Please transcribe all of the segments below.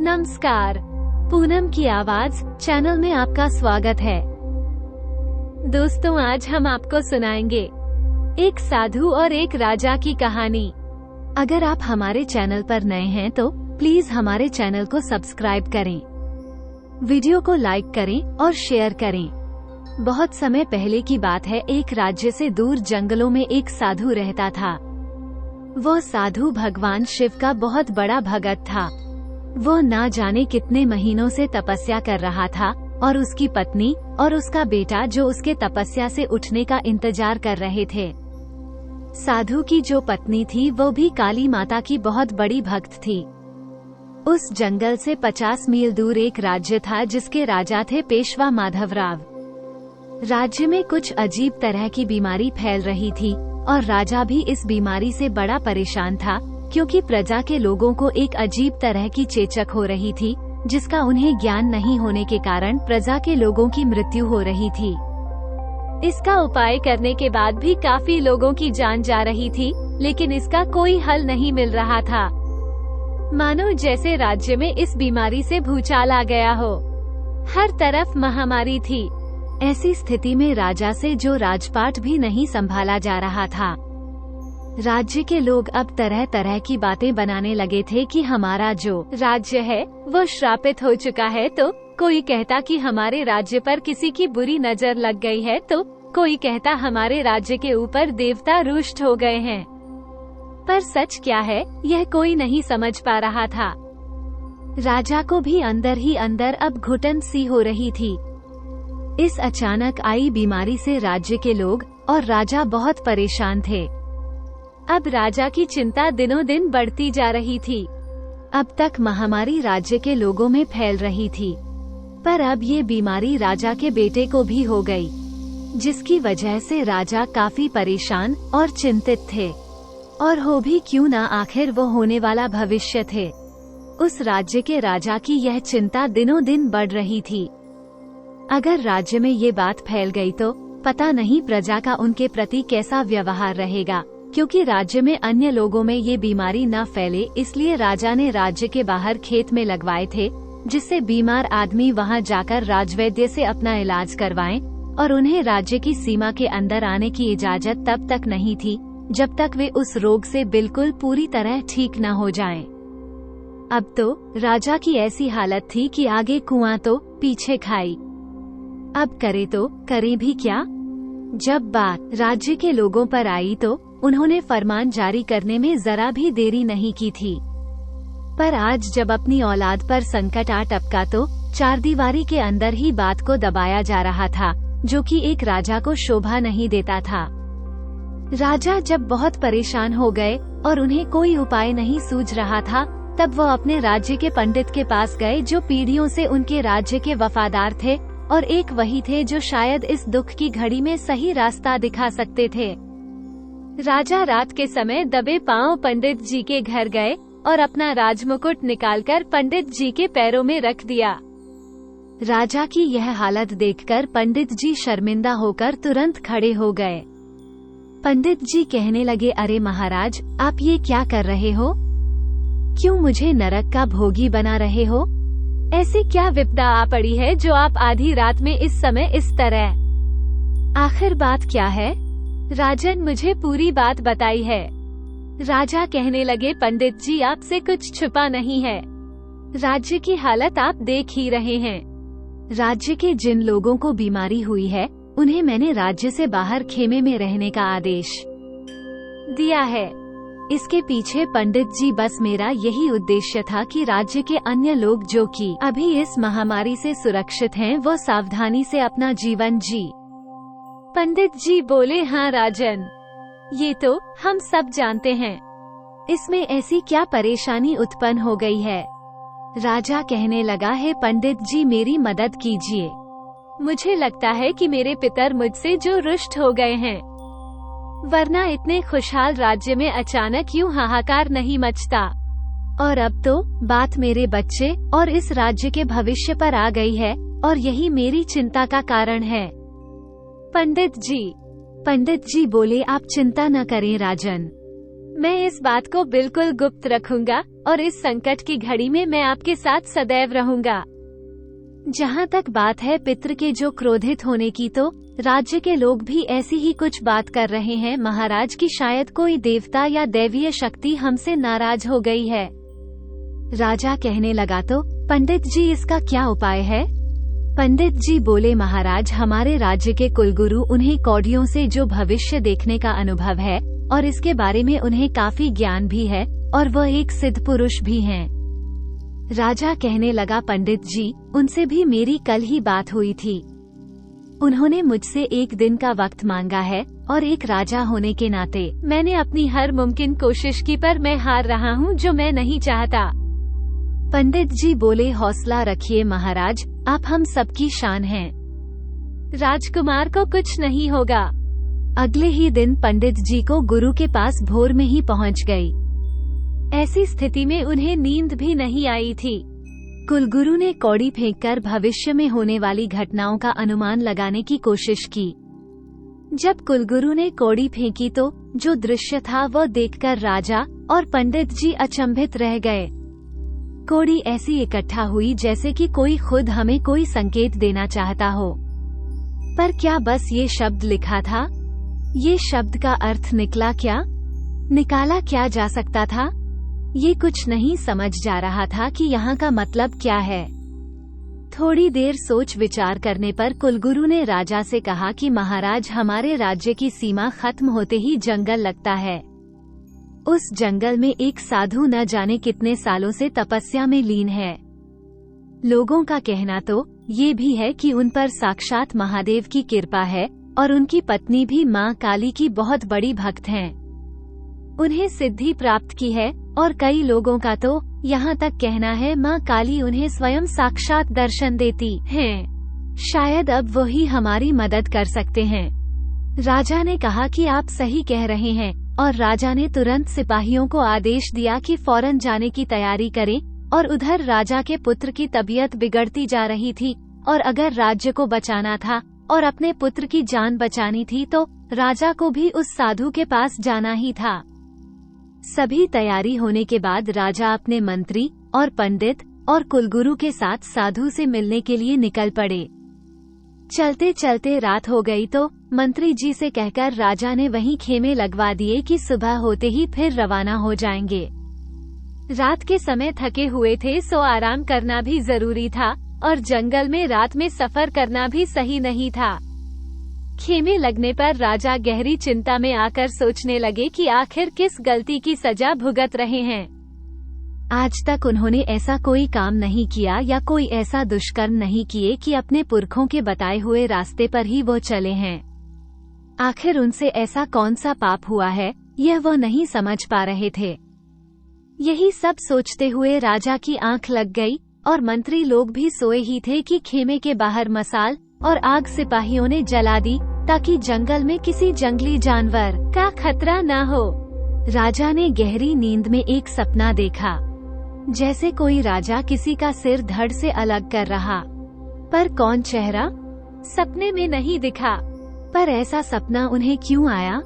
नमस्कार, पूनम की आवाज चैनल में आपका स्वागत है। दोस्तों, आज हम आपको सुनाएंगे एक साधु और एक राजा की कहानी। अगर आप हमारे चैनल पर नए हैं तो प्लीज हमारे चैनल को सब्सक्राइब करें, वीडियो को लाइक करें और शेयर करें। बहुत समय पहले की बात है, एक राज्य से दूर जंगलों में एक साधु रहता था। वो साधु भगवान शिव का बहुत बड़ा भगत था। वो ना जाने कितने महीनों से तपस्या कर रहा था और उसकी पत्नी और उसका बेटा जो उसके तपस्या से उठने का इंतजार कर रहे थे। साधु की जो पत्नी थी वो भी काली माता की बहुत बड़ी भक्त थी। उस जंगल से 50 मील दूर एक राज्य था जिसके राजा थे पेशवा माधवराव। राज्य में कुछ अजीब तरह की बीमारी फैल रही थी और राजा भी इस बीमारी से बड़ा परेशान था, क्योंकि प्रजा के लोगों को एक अजीब तरह की चेचक हो रही थी जिसका उन्हें ज्ञान नहीं होने के कारण प्रजा के लोगों की मृत्यु हो रही थी। इसका उपाय करने के बाद भी काफी लोगों की जान जा रही थी, लेकिन इसका कोई हल नहीं मिल रहा था। मानो जैसे राज्य में इस बीमारी से भूचाल आ गया हो। हर तरफ महामारी थी। ऐसी स्थिति में राजा से जो राजपाट भी नहीं संभाला जा रहा था। राज्य के लोग अब तरह तरह की बातें बनाने लगे थे कि हमारा जो राज्य है वो श्रापित हो चुका है, तो कोई कहता कि हमारे राज्य पर किसी की बुरी नजर लग गई है, तो कोई कहता हमारे राज्य के ऊपर देवता रुष्ट हो गए हैं। पर सच क्या है यह कोई नहीं समझ पा रहा था। राजा को भी अंदर ही अंदर अब घुटन सी हो रही थी। इस अचानक आई बीमारी से राज्य के लोग और राजा बहुत परेशान थे। अब राजा की चिंता दिनों दिन बढ़ती जा रही थी। अब तक महामारी राज्य के लोगों में फैल रही थी, पर अब ये बीमारी राजा के बेटे को भी हो गई, जिसकी वजह से राजा काफी परेशान और चिंतित थे। और हो भी क्यों ना, आखिर वो होने वाला भविष्य थे। उस राज्य के राजा की यह चिंता दिनों दिन बढ़ रही थी। अगर राज्य में ये बात फैल गई तो पता नहीं प्रजा का उनके प्रति कैसा व्यवहार रहेगा, क्योंकि राज्य में अन्य लोगों में ये बीमारी न फैले, इसलिए राजा ने राज्य के बाहर खेत में लगवाए थे, जिससे बीमार आदमी वहां जाकर राजवैद्य से अपना इलाज करवाएं, और उन्हें राज्य की सीमा के अंदर आने की इजाजत तब तक नहीं थी जब तक वे उस रोग से बिल्कुल पूरी तरह ठीक न हो जाएं। अब तो राजा की ऐसी हालत थी कि आगे कुआं तो पीछे खाई। अब करे तो करे भी क्या। जब बात राज्य के लोगों पर आई तो उन्होंने फरमान जारी करने में जरा भी देरी नहीं की थी। पर आज जब अपनी औलाद पर संकट आ टपका तो चारदीवारी के अंदर ही बात को दबाया जा रहा था, जो कि एक राजा को शोभा नहीं देता था। राजा जब बहुत परेशान हो गए और उन्हें कोई उपाय नहीं सूझ रहा था, तब वो अपने राज्य के पंडित के पास गए जो पीढ़ियों से उनके राज्य के वफादार थे, और एक वही थे जो शायद इस दुख की घड़ी में सही रास्ता दिखा सकते थे। राजा रात के समय दबे पांव पंडित जी के घर गए और अपना राजमुकुट निकालकर पंडित जी के पैरों में रख दिया। राजा की यह हालत देखकर पंडित जी शर्मिंदा होकर तुरंत खड़े हो गए। पंडित जी कहने लगे, अरे महाराज, आप ये क्या कर रहे हो? क्यों मुझे नरक का भोगी बना रहे हो? ऐसी क्या विपदा आ पड़ी है जो आप आधी रात में इस समय इस तरह? आखिर बात क्या है? राजन, मुझे पूरी बात बताई है। राजा कहने लगे, पंडित जी, आपसे कुछ छुपा नहीं है। राज्य की हालत आप देख ही रहे हैं। राज्य के जिन लोगों को बीमारी हुई है उन्हें मैंने राज्य से बाहर खेमे में रहने का आदेश दिया है। इसके पीछे पंडित जी बस मेरा यही उद्देश्य था कि राज्य के अन्य लोग जो कि अभी इस महामारी से सुरक्षित हैं, वो सावधानी से अपना जीवन जी। पंडित जी बोले, हाँ राजन, ये तो हम सब जानते हैं। इसमें ऐसी क्या परेशानी उत्पन्न हो गई है? राजा कहने लगा, है पंडित जी, मेरी मदद कीजिए। मुझे लगता है कि मेरे पितर मुझसे जो रुष्ट हो गए हैं, वरना इतने खुशहाल राज्य में अचानक यूं हाहाकार नहीं मचता। और अब तो बात मेरे बच्चे और इस राज्य के भविष्य पर आ गई है, और यही मेरी चिंता का कारण है। पंडित जी बोले, आप चिंता न करें राजन, मैं इस बात को बिल्कुल गुप्त रखूंगा और इस संकट की घड़ी में मैं आपके साथ सदैव रहूंगा। जहाँ तक बात है पितृ के जो क्रोधित होने की, तो राज्य के लोग भी ऐसी ही कुछ बात कर रहे हैं महाराज की शायद कोई देवता या दैवीय शक्ति हमसे नाराज हो गई है। राजा कहने लगा, तो पंडित जी इसका क्या उपाय है? पंडित जी बोले, महाराज हमारे राज्य के कुलगुरु उन्हें कौड़ियों से जो भविष्य देखने का अनुभव है और इसके बारे में उन्हें काफी ज्ञान भी है और वह एक सिद्ध पुरुष भी हैं। राजा कहने लगा, पंडित जी उनसे भी मेरी कल ही बात हुई थी। उन्होंने मुझसे एक दिन का वक्त मांगा है और एक राजा होने के नाते मैंने अपनी हर मुमकिन कोशिश की, पर मैं हार रहा हूँ जो मैं नहीं चाहता। पंडित जी बोले, हौसला रखिए महाराज, आप हम सबकी शान हैं। राजकुमार को कुछ नहीं होगा। अगले ही दिन पंडित जी को गुरु के पास भोर में ही पहुंच गई। ऐसी स्थिति में उन्हें नींद भी नहीं आई थी। कुलगुरु ने कौड़ी फेंककर भविष्य में होने वाली घटनाओं का अनुमान लगाने की कोशिश की। जब कुलगुरु ने कौड़ी फेंकी तो जो दृश्य था वह देखकर राजा और पंडित जी अचंभित रह गए। कौड़ी ऐसी इकट्ठा हुई जैसे कि कोई खुद हमें कोई संकेत देना चाहता हो। पर क्या बस ये शब्द लिखा था? ये शब्द का अर्थ निकला क्या? निकाला क्या जा सकता था? ये कुछ नहीं समझ जा रहा था कि यहाँ का मतलब क्या है। थोड़ी देर सोच विचार करने पर कुलगुरु ने राजा से कहा कि महाराज हमारे राज्य की सीमा खत्म होते ही जंगल लगता है। उस जंगल में एक साधु न जाने कितने सालों से तपस्या में लीन है। लोगों का कहना तो ये भी है कि उन पर साक्षात महादेव की कृपा है और उनकी पत्नी भी माँ काली की बहुत बड़ी भक्त हैं। उन्हें सिद्धि प्राप्त की है और कई लोगों का तो यहाँ तक कहना है माँ काली उन्हें स्वयं साक्षात दर्शन देती हैं। शायद अब वही हमारी मदद कर सकते हैं। राजा ने कहा कि आप सही कह रहे हैं और राजा ने तुरंत सिपाहियों को आदेश दिया कि फौरन जाने की तैयारी करें। और उधर राजा के पुत्र की तबीयत बिगड़ती जा रही थी और अगर राज्य को बचाना था और अपने पुत्र की जान बचानी थी तो राजा को भी उस साधु के पास जाना ही था। सभी तैयारी होने के बाद राजा अपने मंत्री और पंडित और कुलगुरु के साथ साधु से मिलने के लिए निकल पड़े। चलते चलते रात हो गई तो मंत्री जी से कहकर राजा ने वहीं खेमे लगवा दिए कि सुबह होते ही फिर रवाना हो जाएंगे। रात के समय थके हुए थे सो आराम करना भी जरूरी था और जंगल में रात में सफर करना भी सही नहीं था। खेमे लगने पर राजा गहरी चिंता में आकर सोचने लगे कि आखिर किस गलती की सजा भुगत रहे हैं। आज तक उन्होंने ऐसा कोई काम नहीं किया या कोई ऐसा दुष्कर्म नहीं किए कि अपने पुरखों के बताए हुए रास्ते पर ही वो चले हैं। आखिर उनसे ऐसा कौन सा पाप हुआ है यह वो नहीं समझ पा रहे थे। यही सब सोचते हुए राजा की आंख लग गई और मंत्री लोग भी सोए ही थे कि खेमे के बाहर मसाल और आग सिपाहियों ने जला दी ताकि जंगल में किसी जंगली जानवर का खतरा न हो। राजा ने गहरी नींद में एक सपना देखा, जैसे कोई राजा किसी का सिर धड़ से अलग कर रहा, पर कौन चेहरा सपने में नहीं दिखा। पर ऐसा सपना उन्हें क्यों आया?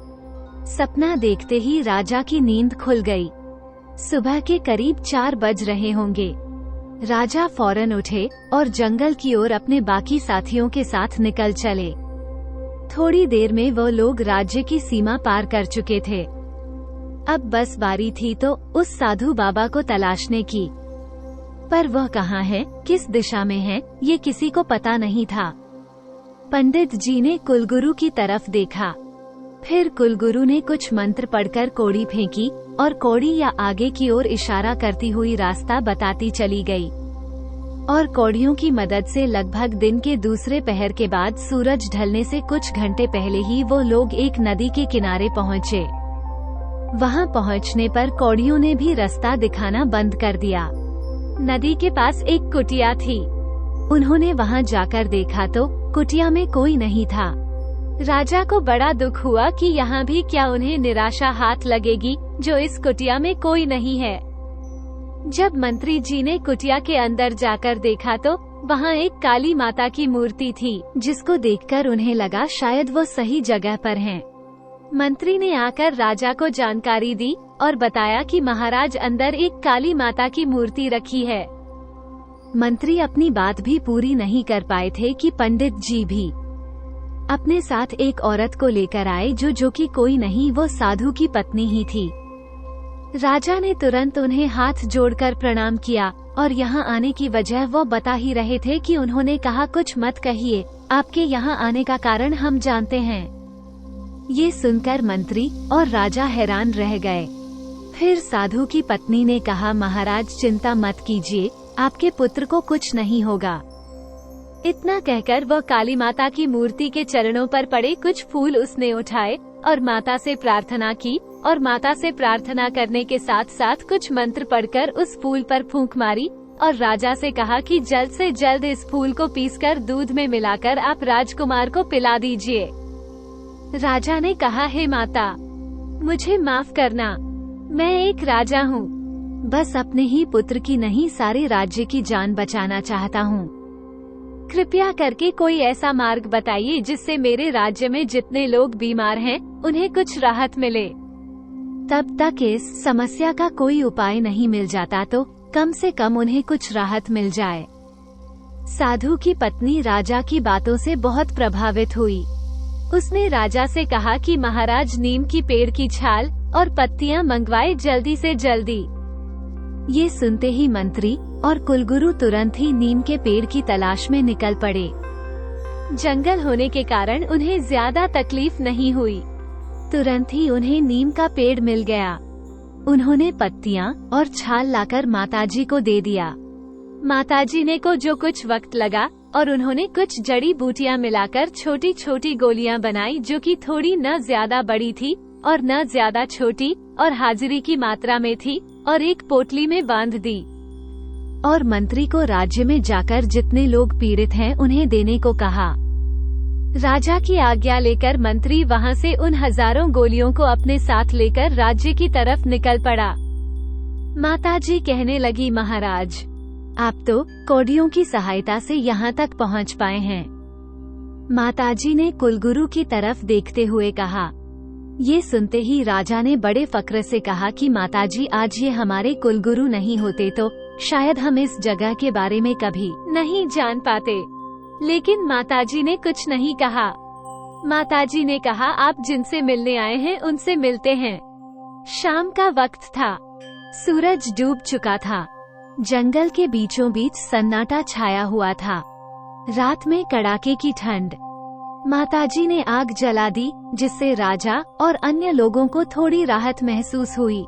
सपना देखते ही राजा की नींद खुल गई। सुबह के करीब 4 बज रहे होंगे। राजा फौरन उठे और जंगल की ओर अपने बाकी साथियों के साथ निकल चले। थोड़ी देर में वो लोग राज्य की सीमा पार कर चुके थे। अब बस बारी थी तो उस साधु बाबा को तलाशने की, पर वह कहाँ है, किस दिशा में है, ये किसी को पता नहीं था। पंडित जी ने कुलगुरु की तरफ देखा, फिर कुलगुरु ने कुछ मंत्र पढ़कर कौड़ी फेंकी और कौड़ी या आगे की ओर इशारा करती हुई रास्ता बताती चली गई। और कौड़ियों की मदद से लगभग दिन के दूसरे पहर के बाद सूरज ढलने से कुछ घंटे पहले ही वो लोग एक नदी के किनारे पहुँचे। वहां पहुंचने पर कौड़ियों ने भी रास्ता दिखाना बंद कर दिया। नदी के पास एक कुटिया थी। उन्होंने वहां जाकर देखा तो कुटिया में कोई नहीं था। राजा को बड़ा दुख हुआ कि यहाँ भी क्या उन्हें निराशा हाथ लगेगी जो इस कुटिया में कोई नहीं है। जब मंत्री जी ने कुटिया के अंदर जाकर देखा तो वहाँ एक काली माता की मूर्ति थी, जिसको देखकर उन्हें लगा शायद वो सही जगह पर हैं। मंत्री ने आकर राजा को जानकारी दी और बताया कि महाराज अंदर एक काली माता की मूर्ति रखी है। मंत्री अपनी बात भी पूरी नहीं कर पाए थे कि पंडित जी भी अपने साथ एक औरत को लेकर आए जो कि कोई नहीं, वो साधु की पत्नी ही थी। राजा ने तुरंत उन्हें हाथ जोड़कर प्रणाम किया और यहाँ आने की वजह वो बता ही रहे थे कि उन्होंने कहा कुछ मत कहिए, आपके यहाँ आने का कारण हम जानते हैं। ये सुनकर मंत्री और राजा हैरान रह गए। फिर साधु की पत्नी ने कहा, महाराज चिंता मत कीजिए, आपके पुत्र को कुछ नहीं होगा। इतना कहकर वह काली माता की मूर्ति के चरणों पर पड़े कुछ फूल उसने उठाए और माता से प्रार्थना की और माता से प्रार्थना करने के साथ साथ कुछ मंत्र पढ़कर उस फूल पर फूंक मारी और राजा से कहा कि जल्द से जल्द इस फूल को पीसकर दूध में मिलाकर आप राजकुमार को पिला दीजिए। राजा ने कहा, हे माता, मुझे माफ करना, मैं एक राजा हूँ, बस अपने ही पुत्र की नहीं सारे राज्य की जान बचाना चाहता हूँ। कृपया करके कोई ऐसा मार्ग बताइए जिससे मेरे राज्य में जितने लोग बीमार हैं उन्हें कुछ राहत मिले। तब तक इस समस्या का कोई उपाय नहीं मिल जाता तो कम से कम उन्हें कुछ राहत मिल जाए। साधु की पत्नी राजा की बातों से बहुत प्रभावित हुई। उसने राजा से कहा कि महाराज नीम की पेड़ की छाल और पत्तियां मंगवाए जल्दी से जल्दी। ये सुनते ही मंत्री और कुलगुरु तुरंत ही नीम के पेड़ की तलाश में निकल पड़े। जंगल होने के कारण उन्हें ज्यादा तकलीफ नहीं हुई। तुरंत ही उन्हें नीम का पेड़ मिल गया। उन्होंने पत्तियां और छाल लाकर माताजी को दे दिया। माताजी ने को जो कुछ वक्त लगा और उन्होंने कुछ जड़ी बूटियां मिलाकर छोटी छोटी गोलियां बनाई जो कि थोड़ी न ज्यादा बड़ी थी और न ज्यादा छोटी और हाजिरी की मात्रा में थी और एक पोटली में बांध दी और मंत्री को राज्य में जाकर जितने लोग पीड़ित हैं उन्हें देने को कहा। राजा की आज्ञा लेकर मंत्री वहां से उन हजारों गोलियों को अपने साथ लेकर राज्य की तरफ निकल पड़ा। माताजी कहने लगी, महाराज आप तो कौड़ियों की सहायता से यहाँ तक पहुँच पाए हैं। माताजी ने कुलगुरु की तरफ देखते हुए कहा। ये सुनते ही राजा ने बड़े फक्र से कहा कि माताजी आज ये हमारे कुलगुरु नहीं होते तो शायद हम इस जगह के बारे में कभी नहीं जान पाते। लेकिन माताजी ने कुछ नहीं कहा। माताजी ने कहा, आप जिनसे मिलने आए हैं उनसे मिलते हैं। शाम का वक्त था, सूरज डूब चुका था, जंगल के बीचों बीच सन्नाटा छाया हुआ था, रात में कड़ाके की ठंड। माताजी ने आग जला दी जिससे राजा और अन्य लोगों को थोड़ी राहत महसूस हुई।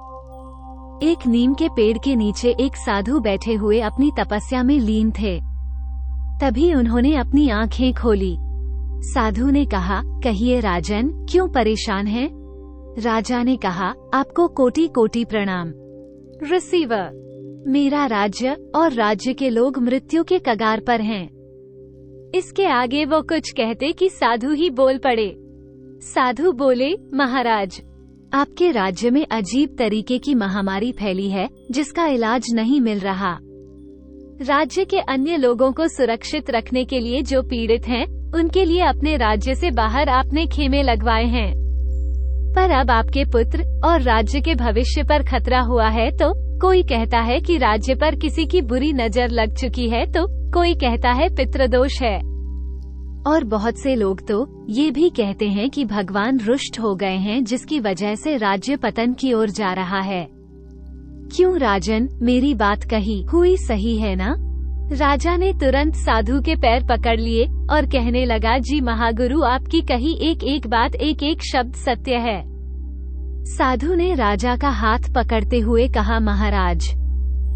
एक नीम के पेड़ के नीचे एक साधु बैठे हुए अपनी तपस्या में लीन थे। तभी उन्होंने अपनी आंखें खोली। साधु ने कहा, कहिए राजन, क्यों परेशान हैं? राजा ने कहा, आपको कोटि कोटि प्रणाम। रिसीवर, मेरा राज्य और राज्य के लोग मृत्यु के कगार पर हैं। इसके आगे वो कुछ कहते कि साधु ही बोल पड़े। साधु बोले, महाराज आपके राज्य में अजीब तरीके की महामारी फैली है जिसका इलाज नहीं मिल रहा। राज्य के अन्य लोगों को सुरक्षित रखने के लिए जो पीड़ित हैं, उनके लिए अपने राज्य से बाहर आपने खेमे लगवाए हैं। पर अब आपके पुत्र और राज्य के भविष्य पर खतरा हुआ है तो कोई कहता है कि राज्य पर किसी की बुरी नजर लग चुकी है तो कोई कहता है पितृदोष है और बहुत से लोग तो ये भी कहते हैं कि भगवान रुष्ट हो गए हैं जिसकी वजह से राज्य पतन की ओर जा रहा है। क्यों राजन, मेरी बात कही हुई सही है ना? राजा ने तुरंत साधु के पैर पकड़ लिए और कहने लगा, जी महागुरु, आपकी कही एक एक बात एक एक शब्द सत्य है। साधु ने राजा का हाथ पकड़ते हुए कहा, महाराज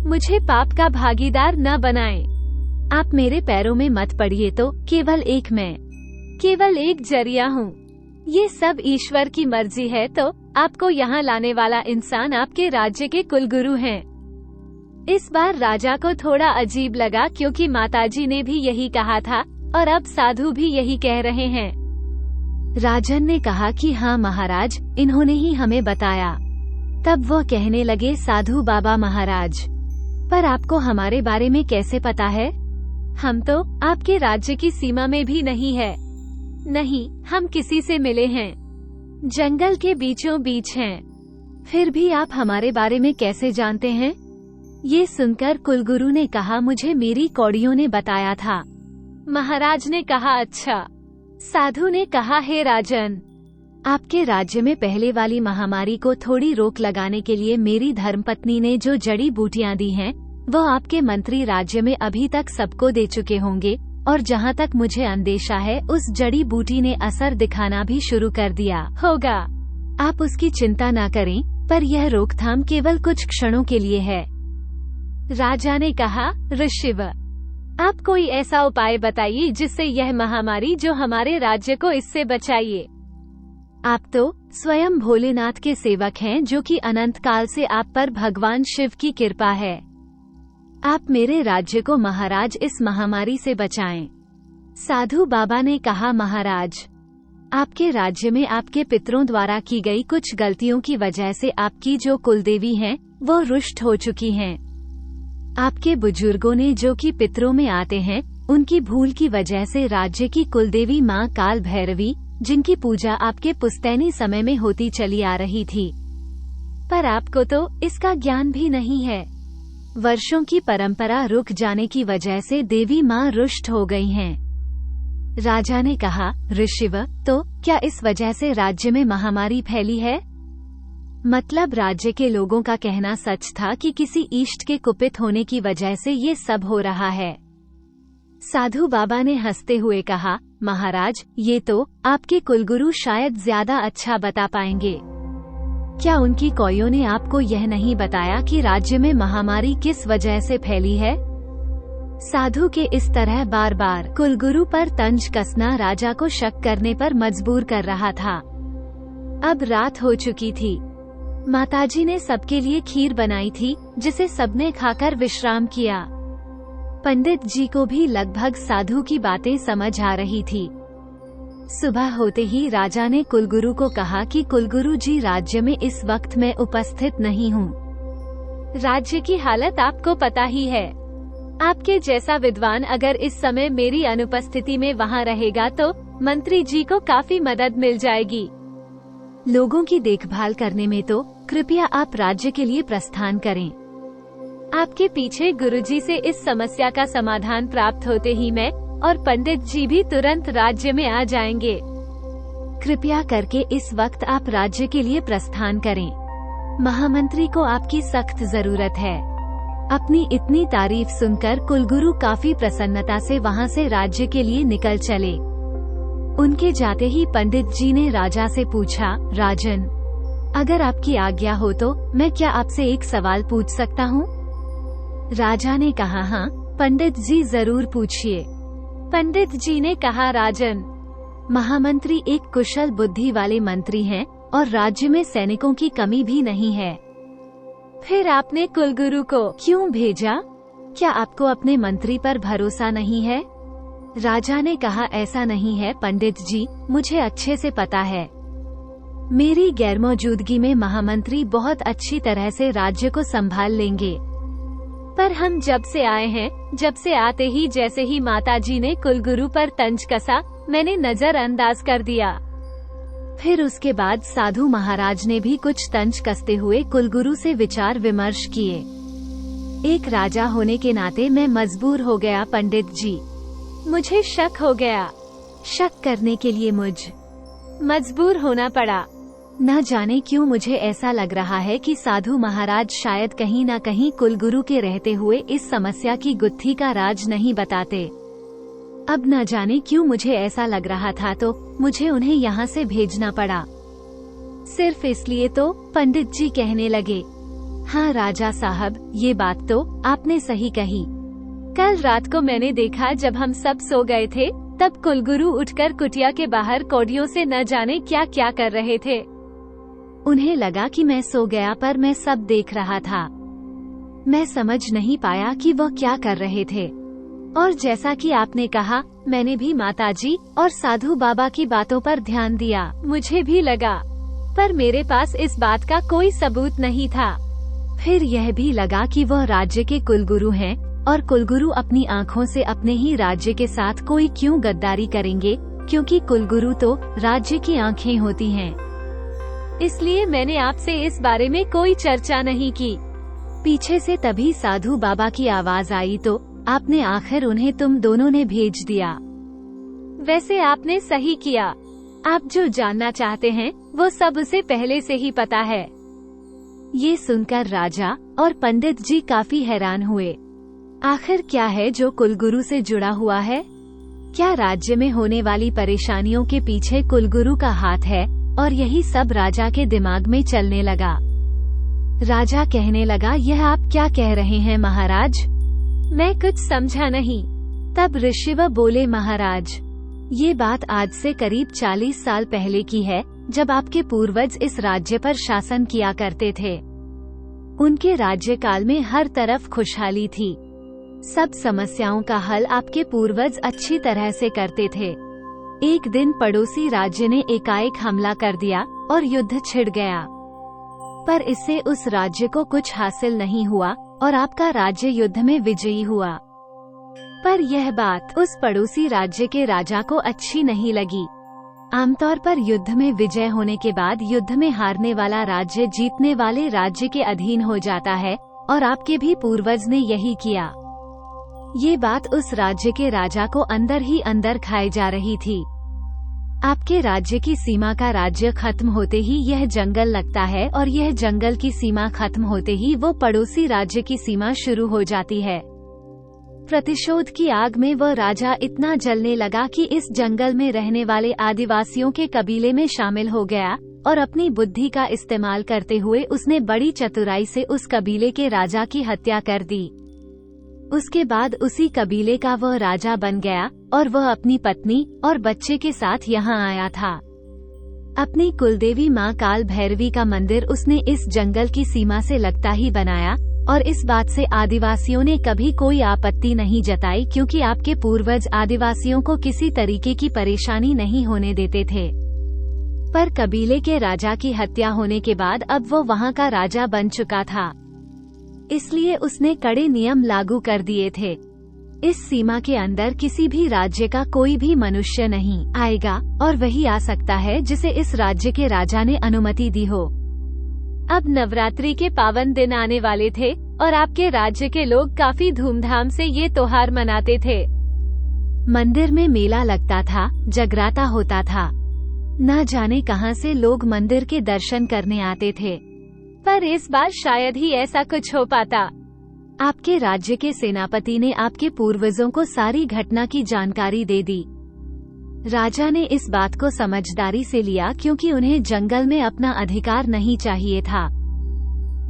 मुझे पाप का भागीदार न बनाएं। आप मेरे पैरों में मत पड़िए तो केवल एक जरिया हूँ। ये सब ईश्वर की मर्जी है तो आपको यहाँ लाने वाला इंसान आपके राज्य के कुलगुरु हैं। इस बार राजा को थोड़ा अजीब लगा क्योंकि माताजी ने भी यही कहा था और अब साधु भी यही कह रहे हैं। राजन ने कहा कि हाँ महाराज, इन्होंने ही हमें बताया। तब वो कहने लगे, साधु बाबा महाराज, पर आपको हमारे बारे में कैसे पता है? हम तो आपके राज्य की सीमा में भी नहीं है। नहीं, हम किसी से मिले हैं। जंगल के बीचों बीच हैं। फिर भी आप हमारे बारे में कैसे जानते हैं? ये सुनकर कुलगुरु ने कहा, मुझे मेरी कौड़ियों ने बताया था। महाराज ने कहा, अच्छा। साधु ने कहा, हे राजन, आपके राज्य में पहले वाली महामारी को थोड़ी रोक लगाने के लिए मेरी धर्मपत्नी ने जो जड़ी बूटियां दी हैं, वो आपके मंत्री राज्य में अभी तक सबको दे चुके होंगे, और जहाँ तक मुझे अंदेशा है उस जड़ी बूटी ने असर दिखाना भी शुरू कर दिया होगा। आप उसकी चिंता ना करें, पर यह रोकथाम केवल कुछ क्षणों के लिए है। राजा ने कहा, ऋषिव, आप कोई ऐसा उपाय बताइए जिससे यह महामारी जो हमारे राज्य को इससे बचाइए। आप तो स्वयं भोलेनाथ के सेवक हैं, जो कि अनंत काल से आप पर भगवान शिव की कृपा है। आप मेरे राज्य को महाराज इस महामारी से बचाएं। साधु बाबा ने कहा, महाराज, आपके राज्य में आपके पितरों द्वारा की गई कुछ गलतियों की वजह से आपकी जो कुलदेवी हैं, वो रुष्ट हो चुकी हैं। आपके बुजुर्गों ने जो कि पितरों में आते हैं, उनकी भूल की वजह से राज्य की कुलदेवी माँ काल भैरवी, जिनकी पूजा आपके पुश्तैनी समय में होती चली आ रही थी, पर आपको तो इसका ज्ञान भी नहीं है। वर्षों की परंपरा रुक जाने की वजह से देवी माँ रुष्ट हो गई हैं। राजा ने कहा, ऋषिव, तो क्या इस वजह से राज्य में महामारी फैली है? मतलब राज्य के लोगों का कहना सच था कि किसी इष्ट के कुपित होने की वजह से ये सब हो रहा है। साधु बाबा ने हंसते हुए कहा, महाराज, ये तो आपके कुलगुरु शायद ज्यादा अच्छा बता पाएंगे। क्या उनकी कौयों ने आपको यह नहीं बताया कि राज्य में महामारी किस वजह से फैली है? साधु के इस तरह बार बार कुलगुरु पर तंज कसना राजा को शक करने पर मजबूर कर रहा था। अब रात हो चुकी थी। माताजी ने सबके लिए खीर बनाई थी, जिसे सबने खाकर विश्राम किया। पंडित जी को भी लगभग साधु की बातें समझ आ रही थी। सुबह होते ही राजा ने कुलगुरु को कहा कि कुलगुरु जी, राज्य में इस वक्त मैं उपस्थित नहीं हूँ। राज्य की हालत आपको पता ही है। आपके जैसा विद्वान अगर इस समय मेरी अनुपस्थिति में वहाँ रहेगा तो मंत्री जी को काफी मदद मिल जाएगी। लोगों की देखभाल करने में तो कृपया आप राज्य के लिए प्रस्थान करें। आपके पीछे गुरुजी से इस समस्या का समाधान प्राप्त होते ही मैं और पंडित जी भी तुरंत राज्य में आ जाएंगे। कृपया करके इस वक्त आप राज्य के लिए प्रस्थान करें। महामंत्री को आपकी सख्त जरूरत है। अपनी इतनी तारीफ सुनकर कुलगुरु काफी प्रसन्नता से वहां से राज्य के लिए निकल चले। उनके जाते ही पंडित जी ने राजा से पूछा, राजन, अगर आपकी आज्ञा हो तो मैं क्या आपसे एक सवाल पूछ सकता हूँ? राजा ने कहा, हाँ पंडित जी, जरूर पूछिए। पंडित जी ने कहा, राजन, महामंत्री एक कुशल बुद्धि वाले मंत्री हैं और राज्य में सैनिकों की कमी भी नहीं है। फिर आपने कुलगुरु को क्यों भेजा? क्या आपको अपने मंत्री पर भरोसा नहीं है? राजा ने कहा, ऐसा नहीं है पंडित जी, मुझे अच्छे से पता है। मेरी गैरमौजूदगी में महामंत्री बहुत अच्छी तरह से राज्य को संभाल लेंगे। पर हम जब से आए हैं, जब से आते ही जैसे ही माताजी ने कुलगुरु पर तंज कसा, मैंने नजरअंदाज कर दिया। फिर उसके बाद साधु महाराज ने भी कुछ तंज कसते हुए कुलगुरु से विचार विमर्श किए। एक राजा होने के नाते मैं मजबूर हो गया पंडित जी। मुझे शक हो गया। शक करने के लिए मजबूर होना पड़ा। न जाने क्यों मुझे ऐसा लग रहा है कि साधु महाराज शायद कहीं न कहीं कुलगुरु के रहते हुए इस समस्या की गुत्थी का राज नहीं बताते। अब न जाने क्यों मुझे ऐसा लग रहा था, तो मुझे उन्हें यहाँ से भेजना पड़ा। सिर्फ इसलिए तो पंडित जी कहने लगे, हाँ राजा साहब, ये बात तो आपने सही कही। कल रात को मैंने देखा जब हम सब सो गए थे, तब कुलगुरु उठकर कुटिया के बाहर कौड़ियों से न जाने क्या क्या कर रहे थे। उन्हें लगा कि मैं सो गया, पर मैं सब देख रहा था। मैं समझ नहीं पाया कि वह क्या कर रहे थे। और जैसा कि आपने कहा, मैंने भी माताजी और साधु बाबा की बातों पर ध्यान दिया। मुझे भी लगा, पर मेरे पास इस बात का कोई सबूत नहीं था। फिर यह भी लगा कि वह राज्य के कुलगुरु हैं और कुलगुरु अपनी आँखों से अपने ही राज्य के साथ कोई क्यों गद्दारी करेंगे, क्योंकि कुलगुरु तो राज्य की आँखें होती हैं। इसलिए मैंने आपसे इस बारे में कोई चर्चा नहीं की। पीछे से तभी साधु बाबा की आवाज आई, तो आपने आखिर उन्हें तुम दोनों ने भेज दिया। वैसे आपने सही किया। आप जो जानना चाहते हैं वो सब उसे पहले से ही पता है। ये सुनकर राजा और पंडित जी काफी हैरान हुए। आखिर क्या है जो कुलगुरु से जुड़ा हुआ है? क्या राज्य में होने वाली परेशानियों के पीछे कुलगुरु का हाथ है? और यही सब राजा के दिमाग में चलने लगा। राजा कहने लगा, यह आप क्या कह रहे हैं महाराज? मैं कुछ समझा नहीं। तब ऋषिव बोले, महाराज, ये बात आज से करीब 40 साल पहले की है, जब आपके पूर्वज इस राज्य पर शासन किया करते थे। उनके राज्यकाल में हर तरफ खुशहाली थी। सब समस्याओं का हल आपके पूर्वज अच्छी तरह से करते थे। एक दिन पड़ोसी राज्य ने एकाएक हमला कर दिया और युद्ध छिड़ गया। पर इससे उस राज्य को कुछ हासिल नहीं हुआ और आपका राज्य युद्ध में विजयी हुआ। पर यह बात उस पड़ोसी राज्य के राजा को अच्छी नहीं लगी। आमतौर पर युद्ध में विजय होने के बाद युद्ध में हारने वाला राज्य जीतने वाले राज्य के अधीन हो जाता है, और आपके भी पूर्वज ने यही किया। ये बात उस राज्य के राजा को अंदर ही अंदर खाए जा रही थी। आपके राज्य की सीमा का राज्य खत्म होते ही यह जंगल लगता है, और यह जंगल की सीमा खत्म होते ही वो पड़ोसी राज्य की सीमा शुरू हो जाती है। प्रतिशोध की आग में वह राजा इतना जलने लगा कि इस जंगल में रहने वाले आदिवासियों के कबीले में शामिल हो गया, और अपनी बुद्धि का इस्तेमाल करते हुए उसने बड़ी चतुराई से उस कबीले के राजा की हत्या कर दी। उसके बाद उसी कबीले का वह राजा बन गया, और वह अपनी पत्नी और बच्चे के साथ यहाँ आया था। अपनी कुलदेवी माँ काल भैरवी का मंदिर उसने इस जंगल की सीमा से लगता ही बनाया, और इस बात से आदिवासियों ने कभी कोई आपत्ति नहीं जताई, क्योंकि आपके पूर्वज आदिवासियों को किसी तरीके की परेशानी नहीं होने देते थे। पर कबीले के राजा की हत्या होने के बाद अब वो वहाँ का राजा बन चुका था, इसलिए उसने कड़े नियम लागू कर दिए थे। इस सीमा के अंदर किसी भी राज्य का कोई भी मनुष्य नहीं आएगा, और वही आ सकता है जिसे इस राज्य के राजा ने अनुमति दी हो। अब नवरात्रि के पावन दिन आने वाले थे, और आपके राज्य के लोग काफी धूमधाम से ये त्योहार मनाते थे। मंदिर में मेला लगता था, जगराता होता था। न जाने कहां से लोग मंदिर के दर्शन करने आते थे। पर इस बार शायद ही ऐसा कुछ हो पाता। आपके राज्य के सेनापति ने आपके पूर्वजों को सारी घटना की जानकारी दे दी। राजा ने इस बात को समझदारी से लिया, क्योंकि उन्हें जंगल में अपना अधिकार नहीं चाहिए था।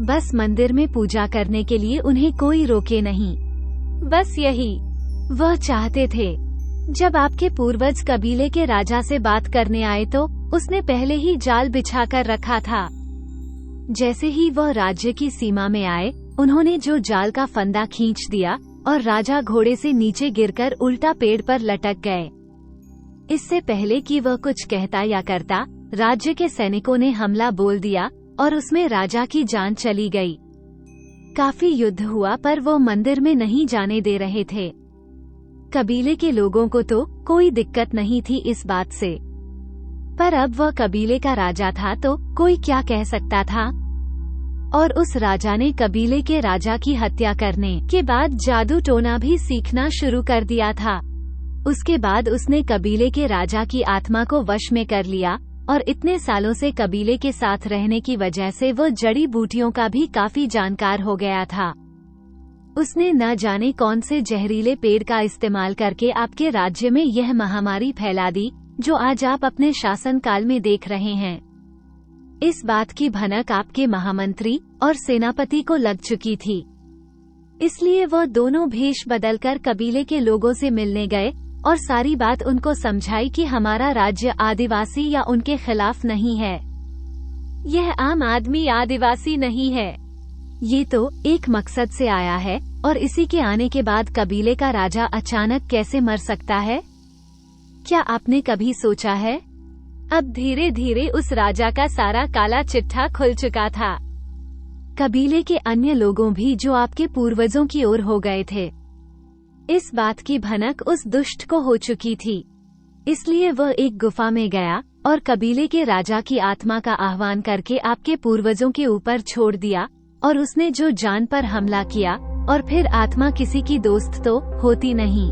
बस मंदिर में पूजा करने के लिए उन्हें कोई रोके नहीं, बस यही वह चाहते थे। जब आपके पूर्वज कबीले के राजा से बात करने आए तो उसने पहले ही जाल बिछाकर रखा था। जैसे ही वह राज्य की सीमा में आए, उन्होंने जो जाल का फंदा खींच दिया, और राजा घोड़े से नीचे गिरकर उल्टा पेड़ पर लटक गए। इससे पहले कि वह कुछ कहता या करता, राज्य के सैनिकों ने हमला बोल दिया, और उसमें राजा की जान चली गई। काफी युद्ध हुआ, पर वो मंदिर में नहीं जाने दे रहे थे। कबीले के लोगों को तो कोई दिक्कत नहीं थी इस बात से, पर अब वह कबीले का राजा था तो कोई क्या कह सकता था। और उस राजा ने कबीले के राजा की हत्या करने के बाद जादू टोना भी सीखना शुरू कर दिया था। उसके बाद उसने कबीले के राजा की आत्मा को वश में कर लिया, और इतने सालों से कबीले के साथ रहने की वजह से वो जड़ी बूटियों का भी काफी जानकार हो गया था। उसने न जाने कौन से जहरीले पेड़ का इस्तेमाल करके आपके राज्य में यह महामारी फैला दी, जो आज आप अपने शासन काल में देख रहे हैं। इस बात की भनक आपके महामंत्री और सेनापति को लग चुकी थी, इसलिए वह दोनों भेष बदलकर कबीले के लोगों से मिलने गए और सारी बात उनको समझाई कि हमारा राज्य आदिवासी या उनके खिलाफ नहीं है। यह आम आदमी आदिवासी नहीं है, ये तो एक मकसद से आया है, और इसी के आने के बाद कबीले का राजा अचानक कैसे मर सकता है? क्या आपने कभी सोचा है? अब धीरे धीरे उस राजा का सारा काला चिट्ठा खुल चुका था। कबीले के अन्य लोगों भी जो आपके पूर्वजों की ओर हो गए थे, इस बात की भनक उस दुष्ट को हो चुकी थी। इसलिए वह एक गुफा में गया और कबीले के राजा की आत्मा का आह्वान करके आपके पूर्वजों के ऊपर छोड़ दिया, और उसने जो जान पर हमला किया, और फिर आत्मा किसी की दोस्त तो होती नहीं।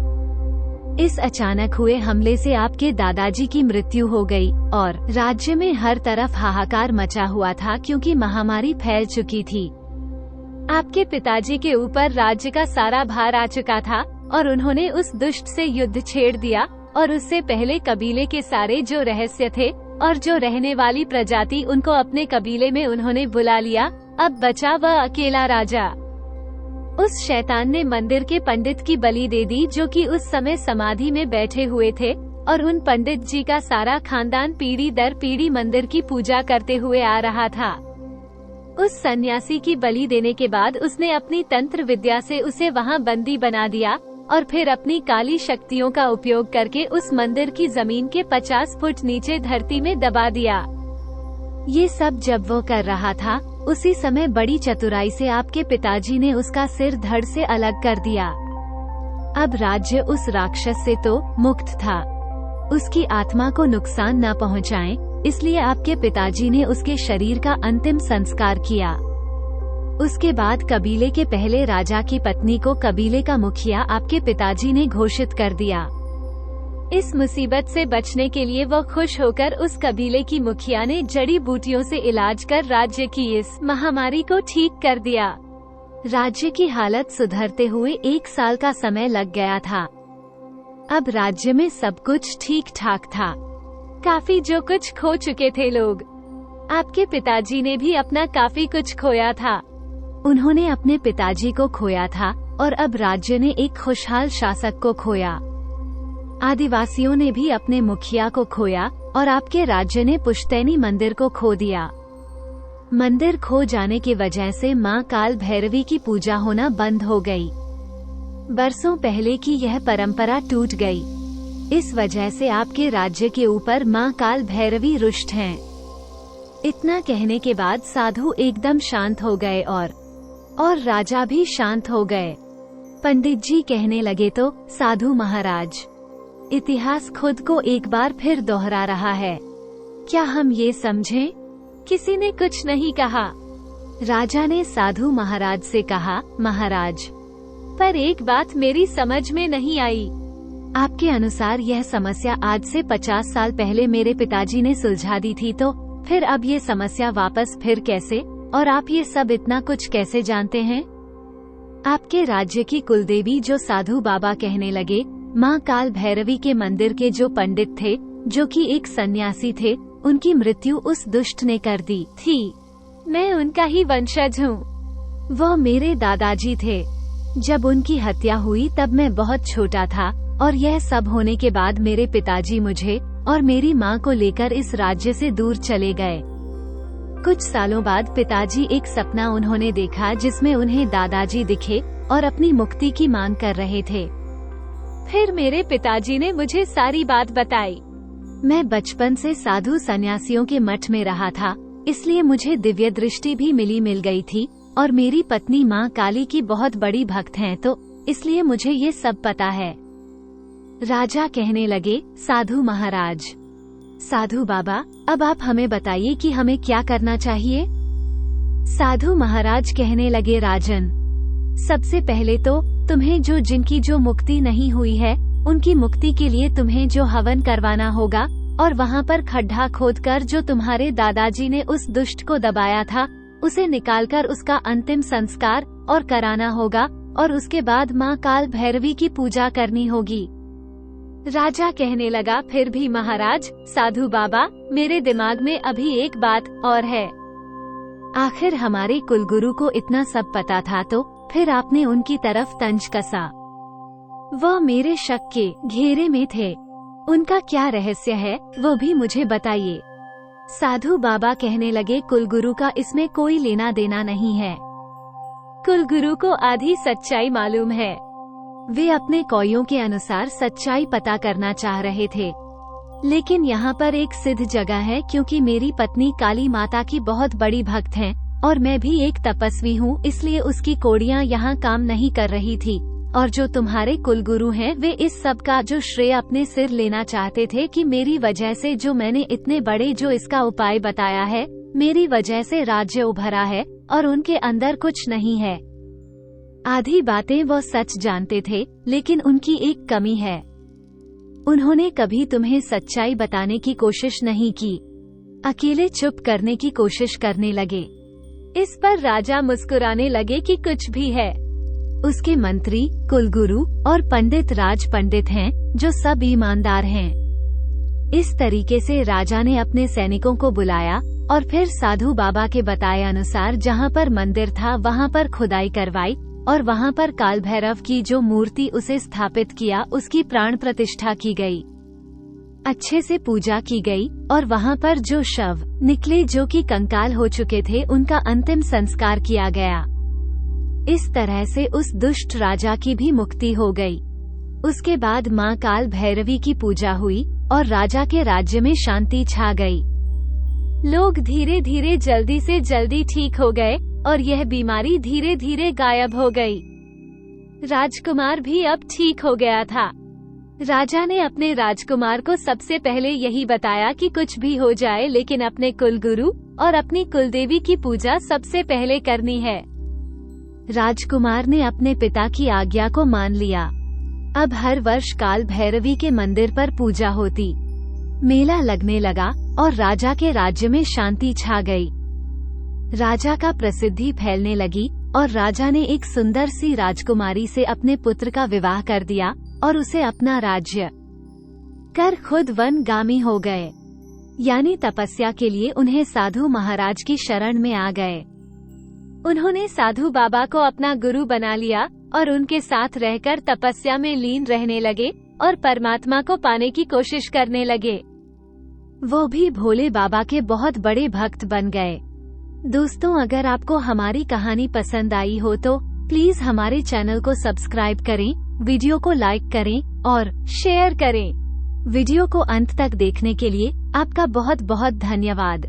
इस अचानक हुए हमले से आपके दादाजी की मृत्यु हो गई और राज्य में हर तरफ हाहाकार मचा हुआ था क्योंकि महामारी फैल चुकी थी। आपके पिताजी के ऊपर राज्य का सारा भार आ चुका था और उन्होंने उस दुष्ट से युद्ध छेड़ दिया, और उससे पहले कबीले के सारे जो रहस्य थे और जो रहने वाली प्रजाति उनको अपने कबीले में उन्होंने बुला लिया। अब बचा वह अकेला राजा। उस शैतान ने मंदिर के पंडित की बलि दे दी जो कि उस समय समाधि में बैठे हुए थे, और उन पंडित जी का सारा खानदान पीढ़ी दर पीढ़ी मंदिर की पूजा करते हुए आ रहा था। उस सन्यासी की बलि देने के बाद उसने अपनी तंत्र विद्या से उसे वहां बंदी बना दिया और फिर अपनी काली शक्तियों का उपयोग करके उस मंदिर की जमीन के 50 फुट नीचे धरती में दबा दिया। ये सब जब वो कर रहा था, उसी समय बड़ी चतुराई से आपके पिताजी ने उसका सिर धड़ से अलग कर दिया। अब राज्य उस राक्षस से तो मुक्त था। उसकी आत्मा को नुकसान न पहुंचाएं, इसलिए आपके पिताजी ने उसके शरीर का अंतिम संस्कार किया। उसके बाद कबीले के पहले राजा की पत्नी को कबीले का मुखिया आपके पिताजी ने घोषित कर दिया। इस मुसीबत से बचने के लिए वो खुश होकर उस कबीले की मुखिया ने जड़ी बूटियों से इलाज कर राज्य की इस महामारी को ठीक कर दिया। राज्य की हालत सुधरते हुए 1 साल का समय लग गया था। अब राज्य में सब कुछ ठीक ठाक था। काफी जो कुछ खो चुके थे लोग। आपके पिताजी ने भी अपना काफी कुछ खोया था। उन्होंने अपने पिताजी को खोया था और अब राज्य ने एक खुशहाल शासक को खोया। आदिवासियों ने भी अपने मुखिया को खोया और आपके राज्य ने पुश्तैनी मंदिर को खो दिया। मंदिर खो जाने की वजह से मां काल भैरवी की पूजा होना बंद हो गई। बरसों पहले की यह परंपरा टूट गई। इस वजह से आपके राज्य के ऊपर मां काल भैरवी रुष्ट हैं। इतना कहने के बाद साधु एकदम शांत हो गए और राजा भी शांत हो गए। पंडित जी कहने लगे, तो साधु महाराज, इतिहास खुद को एक बार फिर दोहरा रहा है। क्या हम ये समझें? किसी ने कुछ नहीं कहा। राजा ने साधु महाराज से कहा, महाराज, पर एक बात मेरी समझ में नहीं आई। आपके अनुसार यह समस्या आज से 50 साल पहले मेरे पिताजी ने सुलझा दी थी, तो फिर अब ये समस्या वापस फिर कैसे, और आप ये सब इतना कुछ कैसे जानते हैं? आपके राज्य की कुलदेवी जो साधु बाबा कहने लगे, मां काल भैरवी के मंदिर के जो पंडित थे, जो कि एक सन्यासी थे, उनकी मृत्यु उस दुष्ट ने कर दी थी। मैं उनका ही वंशज हूँ। वो मेरे दादाजी थे। जब उनकी हत्या हुई तब मैं बहुत छोटा था, और यह सब होने के बाद मेरे पिताजी मुझे और मेरी माँ को लेकर इस राज्य से दूर चले गए। कुछ सालों बाद पिताजी एक सपना उन्होंने देखा जिसमें उन्हें दादाजी दिखे और अपनी मुक्ति की मांग कर रहे थे। फिर मेरे पिताजी ने मुझे सारी बात बताई। मैं बचपन से साधु सन्यासियों के मठ में रहा था, इसलिए मुझे दिव्य दृष्टि भी मिल गई थी, और मेरी पत्नी माँ काली की बहुत बड़ी भक्त हैं, तो इसलिए मुझे ये सब पता है। राजा कहने लगे, साधु महाराज, साधु बाबा, अब आप हमें बताइए कि हमें क्या करना चाहिए? साधु महाराज कहने लगे, राजन, सबसे पहले तो तुम्हें जिनकी जो मुक्ति नहीं हुई है, उनकी मुक्ति के लिए तुम्हें जो हवन करवाना होगा, और वहाँ पर खड्डा खोदकर जो तुम्हारे दादाजी ने उस दुष्ट को दबाया था, उसे निकालकर उसका अंतिम संस्कार और कराना होगा, और उसके बाद माँ काल भैरवी की पूजा करनी होगी। राजा कहने लगा, फिर भी महाराज, साधु बाबा, मेरे दिमाग में अभी एक बात और है। आखिर हमारे कुलगुरु को इतना सब पता था, तो फिर आपने उनकी तरफ तंज कसा। वह मेरे शक के घेरे में थे। उनका क्या रहस्य है, वो भी मुझे बताइए। साधु बाबा कहने लगे, कुलगुरु का इसमें कोई लेना देना नहीं है। कुलगुरु को आधी सच्चाई मालूम है। वे अपने कौयों के अनुसार सच्चाई पता करना चाह रहे थे। लेकिन यहाँ पर एक सिद्ध जगह है, क्योंकि मेरी पत्नी काली माता की बहुत बड़ी भक्त हैं, और मैं भी एक तपस्वी हूँ, इसलिए उसकी कोड़ियाँ यहाँ काम नहीं कर रही थी, और जो तुम्हारे कुलगुरु हैं वे इस सब का जो श्रेय अपने सिर लेना चाहते थे कि मेरी वजह से जो मैंने इतने बड़े जो इसका उपाय बताया है, मेरी वजह से राज्य उभरा है और उनके अंदर कुछ नहीं है। आधी बातें वो सच जानते थे, लेकिन उनकी एक कमी है, उन्होंने कभी तुम्हें सच्चाई बताने की कोशिश नहीं की, अकेले चुप करने की कोशिश करने लगे। इस पर राजा मुस्कुराने लगे कि कुछ भी है। उसके मंत्री, कुलगुरु और पंडित राज पंडित हैं, जो सब ईमानदार हैं। इस तरीके से राजा ने अपने सैनिकों को बुलाया और फिर साधु बाबा के बताए अनुसार जहाँ पर मंदिर था वहाँ पर खुदाई करवाई और वहाँ पर काल भैरव की जो मूर्ति उसे स्थापित किया, उसकी प्राण प्रतिष्ठा की गई, अच्छे से पूजा की गई और वहाँ पर जो शव निकले जो कि कंकाल हो चुके थे, उनका अंतिम संस्कार किया गया। इस तरह से उस दुष्ट राजा की भी मुक्ति हो गई। उसके बाद माँ काल भैरवी की पूजा हुई और राजा के राज्य में शांति छा गई। लोग धीरे धीरे जल्दी से जल्दी ठीक हो गए और यह बीमारी धीरे धीरे गायब हो गई। राजकुमार भी अब ठीक हो गया था। राजा ने अपने राजकुमार को सबसे पहले यही बताया कि कुछ भी हो जाए लेकिन अपने कुलगुरु और अपनी कुलदेवी की पूजा सबसे पहले करनी है। राजकुमार ने अपने पिता की आज्ञा को मान लिया। अब हर वर्ष काल भैरवी के मंदिर पर पूजा होती, मेला लगने लगा और राजा के राज्य में शांति छा गई। राजा का प्रसिद्धि फैलने लगी और राजा ने एक सुंदर सी राजकुमारी से अपने पुत्र का विवाह कर दिया और उसे अपना राज्य कर खुद वनगामी हो गए, यानी तपस्या के लिए उन्हें साधु महाराज की शरण में आ गए। उन्होंने साधु बाबा को अपना गुरु बना लिया और उनके साथ रहकर तपस्या में लीन रहने लगे और परमात्मा को पाने की कोशिश करने लगे। वो भी भोले बाबा के बहुत बड़े भक्त बन गए। दोस्तों, अगर आपको हमारी कहानी पसंद आई हो तो प्लीज हमारे चैनल को सब्सक्राइब करें, वीडियो को लाइक करें और शेयर करें। वीडियो को अंत तक देखने के लिए आपका बहुत बहुत धन्यवाद।